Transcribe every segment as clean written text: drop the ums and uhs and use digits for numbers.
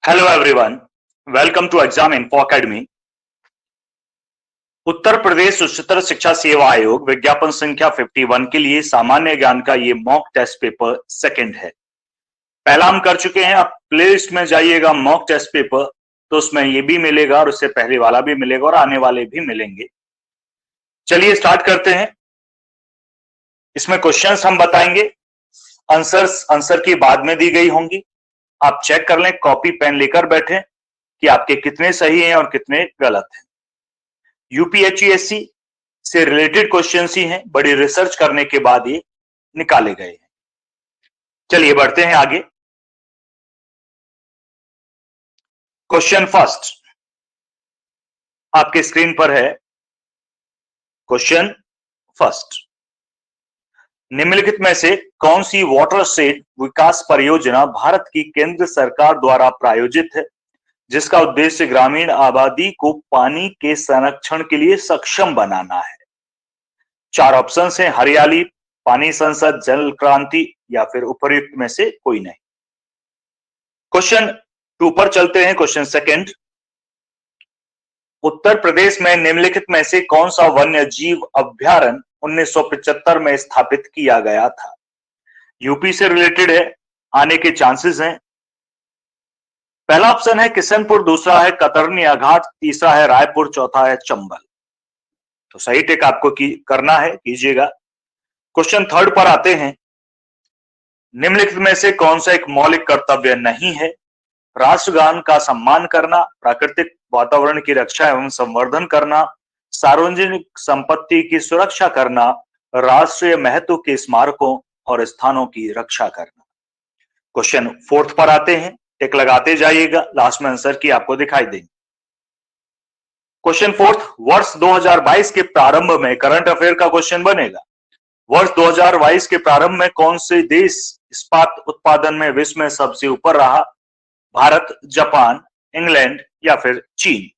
Hello everyone, welcome to exam info academy. Uttar Pradesh Uchchatar Shiksha सेवा आयोग विज्ञापन संख्या 51 के लिए सामान्य ज्ञान का ये मॉक टेस्ट पेपर सेकंड है। पहला हम कर चुके हैं। आप प्लेलिस्ट में जाइएगा मॉक टेस्ट पेपर, तो उसमें ये भी मिलेगा और उससे पहले वाला भी मिलेगा और आने वाले भी मिलेंगे। चलिए स्टार्ट करते हैं। इसमें क्वेश्चंस हम बताएंगे, आंसर की बाद में दी गई होंगी। आप चेक कर लें, कॉपी पेन लेकर बैठे कि आपके कितने सही हैं और कितने गलत हैं। यूपीएचईएससी से रिलेटेड क्वेश्चंस ही हैं, बड़ी रिसर्च करने के बाद ये निकाले गए हैं। चलिए बढ़ते हैं आगे। क्वेश्चन फर्स्ट आपके स्क्रीन पर है। क्वेश्चन फर्स्ट, निम्नलिखित में से कौन सी वाटरशेड विकास परियोजना भारत की केंद्र सरकार द्वारा प्रायोजित है, जिसका उद्देश्य ग्रामीण आबादी को पानी के संरक्षण के लिए सक्षम बनाना है? चार ऑप्शंस हैं, हरियाली, पानी संसद, जल क्रांति या फिर उपर्युक्त में से कोई नहीं। क्वेश्चन टू पर चलते हैं। क्वेश्चन सेकंड, उत्तर प्रदेश में निम्नलिखित में से कौन सा वन्य जीव अभ्यारण्य 1975 में स्थापित किया गया था? यूपी से रिलेटेड है, आने के चांसेस हैं। पहला ऑप्शन है किशनपुर, दूसरा है कतरनिया घाट, तीसरा है रायपुर, चौथा है चंबल। तो सही टिक आपको करना है, कीजिएगा। क्वेश्चन थर्ड पर आते हैं। निम्नलिखित में से कौन सा एक मौलिक कर्तव्य नहीं है? राष्ट्रगान का सम्मान करना, प्राकृतिक वातावरण की रक्षा एवं संवर्धन करना, सार्वजनिक संपत्ति की सुरक्षा करना, राष्ट्रीय महत्व के स्मारकों और स्थानों की रक्षा करना। क्वेश्चन फोर्थ पर आते हैं, टिक लगाते जाइएगा, लास्ट में आंसर की आपको दिखाई देंगे। क्वेश्चन फोर्थ, वर्ष 2022 के प्रारंभ में करंट अफेयर का क्वेश्चन बनेगा। वर्ष 2022 के प्रारंभ में कौन से देश इस्पात उत्पादन में विश्व में सबसे ऊपर रहा? भारत, जापान, इंग्लैंड या फिर चीन?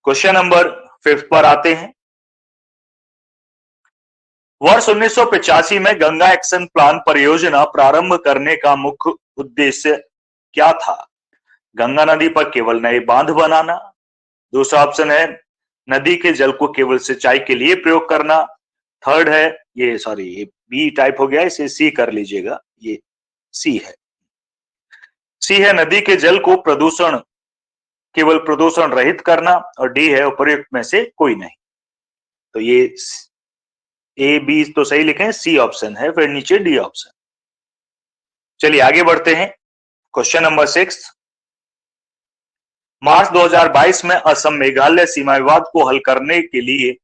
क्वेश्चन नंबर 5 पर आते हैं। वर्ष 1985 में गंगा एक्शन प्लान परियोजना प्रारंभ करने का मुख्य उद्देश्य क्या था? गंगा नदी पर केवल नए बांध बनाना, दूसरा ऑप्शन है नदी के जल को केवल सिंचाई के लिए प्रयोग करना, थर्ड है ये बी टाइप हो गया, इसे सी कर लीजिएगा, ये सी है नदी के जल को केवल प्रदूषण रहित करना, और डी है उपर्युक्त में से कोई नहीं। तो ये ए बी तो सही लिखें, सी ऑप्शन है, फिर नीचे डी ऑप्शन। चलिए आगे बढ़ते हैं। क्वेश्चन नंबर 6, मार्च 2022 में असम मेघालय सीमा विवाद को हल करने के लिए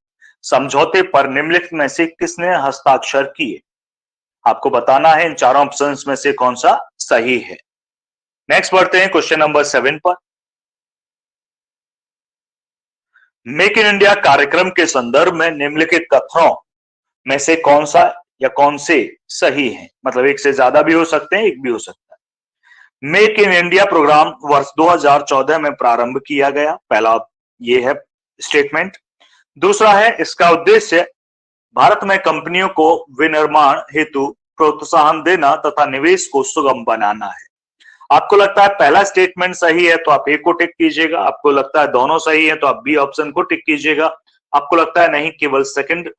समझौते पर निम्नलिखित में से किसने हस्ताक्षर किए? आपको बताना है इन चारों ऑप्शंस में से कौन सा सही है। नेक्स्ट बढ़ते हैं क्वेश्चन नंबर 7 पर। मेक इन इंडिया कार्यक्रम के संदर्भ में निम्नलिखित कथनों में से कौन सा या कौन से सही है? मतलब एक से ज्यादा भी हो सकते हैं, एक भी हो सकता है। मेक इन इंडिया प्रोग्राम वर्ष 2014 में प्रारंभ किया गया, पहला ये है स्टेटमेंट। दूसरा है इसका उद्देश्य भारत में कंपनियों को विनिर्माण हेतु प्रोत्साहन देना तथा निवेश को सुगम बनाना है। आपको लगता है पहला स्टेटमेंट सही है तो आप ए को टिक कीजिएगा, आपको लगता है दोनों सही है तो आप बी ऑप्शन को टिक कीजिएगा, आपको लगता है नहीं केवल सेकंड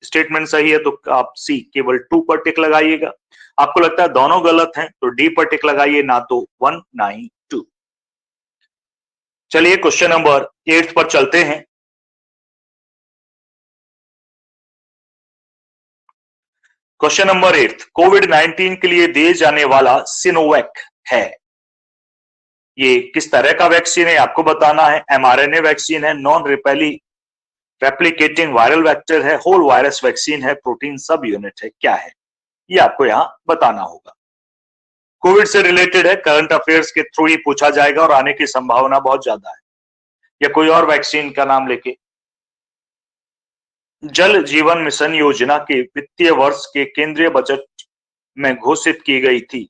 स्टेटमेंट सही है तो आप सी केवल 2 पर टिक लगाइएगा, आपको लगता है दोनों गलत हैं तो डी पर टिक लगाइए, ना तो 1 ना ही 2। चलिए क्वेश्चन नंबर 8 पर चलते हैं। क्वेश्चन नंबर 8, कोविड-19 के लिए दिए जाने वाला सिनोवैक है, ये किस तरह का वैक्सीन है आपको बताना है। mRNA वैक्सीन है, नॉन रेप्लिकेटिंग वायरल वेक्टर है, होल वायरस वैक्सीन है, प्रोटीन सब यूनिट है, क्या है ये आपको यहां बताना होगा। कोविड से रिलेटेड है, करंट अफेयर्स के थ्रू ही पूछा जाएगा और आने की संभावना बहुत ज्यादा है, या कोई और वैक्सीन का नाम लेके। जल जीवन मिशन योजना के वित्तीय वर्ष के केंद्रीय बजट में घोषित की गई थी,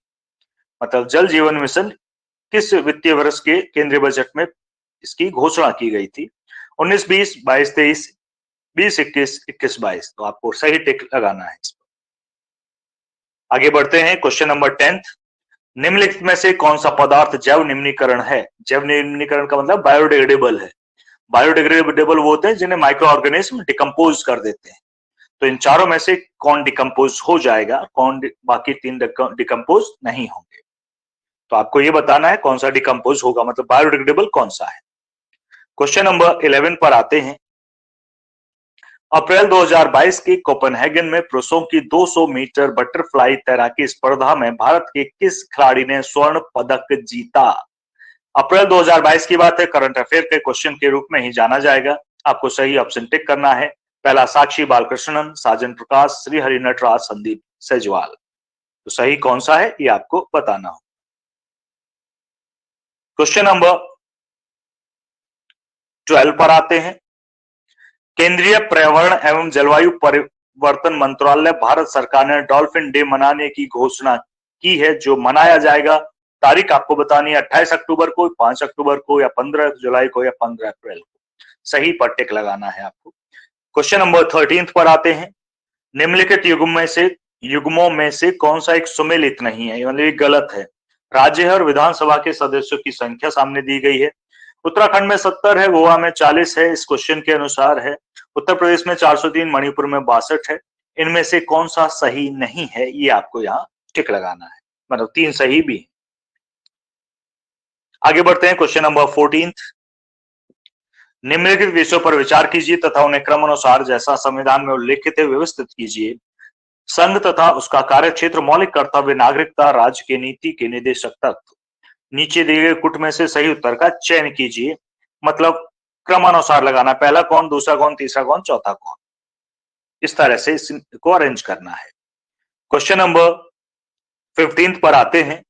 मतलब जल जीवन मिशन किस वित्तीय वर्ष के केंद्रीय बजट में इसकी घोषणा की गई थी? 19-20, 22-23, 20-21, 21-22। तो आपको सही टिक लगाना है इस पर। आगे बढ़ते हैं क्वेश्चन नंबर 10, निम्नलिखित में से कौन सा पदार्थ जैव निम्नीकरण है? जैव निम्नीकरण का मतलब बायोडिग्रेडेबल है। बायोडिग्रेडेबल वो होते हैं जिन्हें माइक्रो ऑर्गेनिज्म डिकम्पोज कर देते हैं। तो इन चारों में से कौन डिकम्पोज हो जाएगा, कौन बाकी 3 डिकम्पोज नहीं होंगे? तो आपको ये बताना है कौन सा डिकम्पोज होगा, मतलब बायोडिग्रेडेबल कौन सा है। क्वेश्चन नंबर 11 पर आते हैं। अप्रैल 2022 की कोपेनहेगन में पुरुषों की 200 मीटर बटरफ्लाई तैराकी स्पर्धा में भारत के किस खिलाड़ी ने स्वर्ण पदक जीता? अप्रैल 2022 की बात है, करंट अफेयर के क्वेश्चन के रूप में ही जाना जाएगा। आपको सही ऑप्शन टिक करना है। पहला साक्षी बालकृष्णन, साजन प्रकाश, श्रीहरि नटराज, संदीप सेजवाल। तो सही कौन सा है ये आपको बताना हो। क्वेश्चन नंबर 12 पर आते हैं। केंद्रीय पर्यावरण एवं जलवायु परिवर्तन मंत्रालय भारत सरकार ने डॉल्फिन डे मनाने की घोषणा की है, जो मनाया जाएगा। तारीख आपको बतानी है 28 अक्टूबर को, 5 अक्टूबर को, या 15 जुलाई को, या 15 अप्रैल को। सही पर टिक लगाना है आपको। क्वेश्चन नंबर 13 पर आते हैं। निम्नलिखित युग्मों में से कौन सा एक सुमेलित नहीं है, मतलब ये गलत है। राज्य और विधानसभा के सदस्यों की संख्या सामने दी गई है। उत्तराखंड में 70 है, गोवा में 40 है, इस क्वेश्चन के अनुसार है। उत्तर प्रदेश में 403, मणिपुर में 62 है। इनमें से कौन सा सही नहीं है, ये आपको यहाँ टिक लगाना है, मतलब 3 सही भी है। आगे बढ़ते हैं क्वेश्चन नंबर 14। निम्नलिखित विषयों पर विचार कीजिए तथा उन्हें क्रमानुसार जैसा संविधान में उल्लेखित है व्यवस्थित कीजिए। संघ तथा उसका कार्य क्षेत्र, मौलिक कर्तव्य, नागरिकता, राज्य के नीति के निदेशक तत्व। नीचे दिए गए कुट में से सही उत्तर का चयन कीजिए, मतलब क्रमानुसार लगाना, पहला कौन, दूसरा कौन, तीसरा कौन, चौथा कौन, इस तरह से इसको अरेंज करना है। क्वेश्चन नंबर 15 पर आते हैं।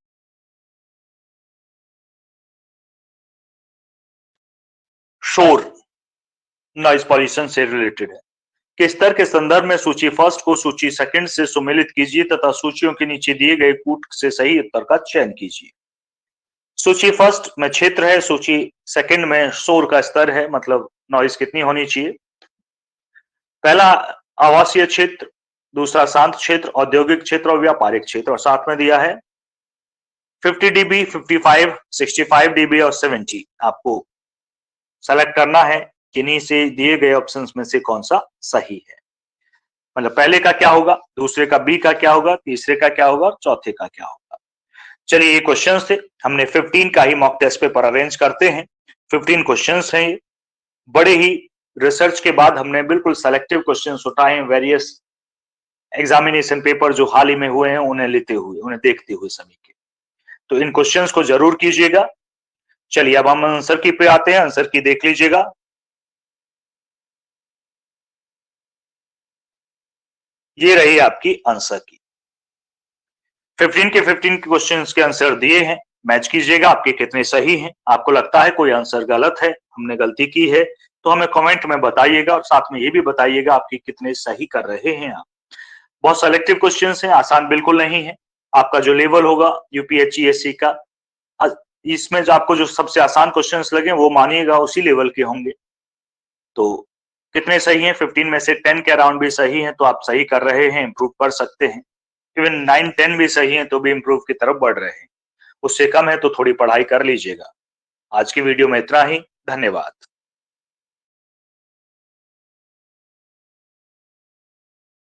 शोर, नॉइज पॉल्यूशन से रिलेटेड है। किस स्तर के संदर्भ में सूची फर्स्ट को सूची सेकंड से सुमेलित कीजिए तथा सूचियों के नीचे दिए गए कूट से सही उत्तर का चयन कीजिए। सूची फर्स्ट में क्षेत्र है, सूची सेकंड में शोर का स्तर है, मतलब नॉइज कितनी होनी चाहिए। पहला आवासीय क्षेत्र, दूसरा शांत क्षेत्र, औद्योगिक क्षेत्र और व्यापारिक क्षेत्र, और साथ में दिया है 50 dB, 55, 65 dB और 70। आपको सेलेक्ट करना है किन्हीं से दिए गए ऑप्शंस में से कौन सा सही है, मतलब पहले का क्या होगा, दूसरे का बी का क्या होगा, तीसरे का क्या होगा और चौथे का क्या होगा। चलिए ये क्वेश्चंस थे, हमने 15 का ही मॉक टेस्ट पेपर अरेंज करते हैं। 15 क्वेश्चंस हैं, बड़े ही रिसर्च के बाद हमने बिल्कुल सेलेक्टिव क्वेश्चंस उठाए हैं, वेरियस एग्जामिनेशन पेपर जो हाल ही में हुए हैं उन्हें लेते हुए, उन्हें देखते हुए सभी के। तो इन क्वेश्चंस को जरूर कीजिएगा। चलिए अब हम आंसर की पे आते हैं, आंसर की देख लीजिएगा। ये रही आपकी आंसर की। 15 के 15 क्वेश्चंस के आंसर दिए हैं, मैच कीजिएगा आपके कितने सही हैं। आपको लगता है कोई आंसर गलत है, हमने गलती की है, तो हमें कमेंट में बताइएगा और साथ में ये भी बताइएगा आपकी कितने सही कर रहे हैं आप। बहुत सेलेक्टिव क्वेश्चंस हैं, आसान बिल्कुल नहीं है। आपका जो लेवल होगा यूपीएससी का, इसमें जो आपको जो सबसे आसान क्वेश्चंस लगे वो मानिएगा उसी लेवल के होंगे। तो कितने सही हैं, 15 में से 10 के अराउंड भी सही हैं, तो आप सही कर रहे हैं, इंप्रूव कर सकते हैं। इवन 9-10 भी सही हैं तो भी इंप्रूव की तरफ बढ़ रहे हैं। उससे कम है तो थोड़ी पढ़ाई कर लीजिएगा। आज की वीडियो में इतना ही, धन्यवाद।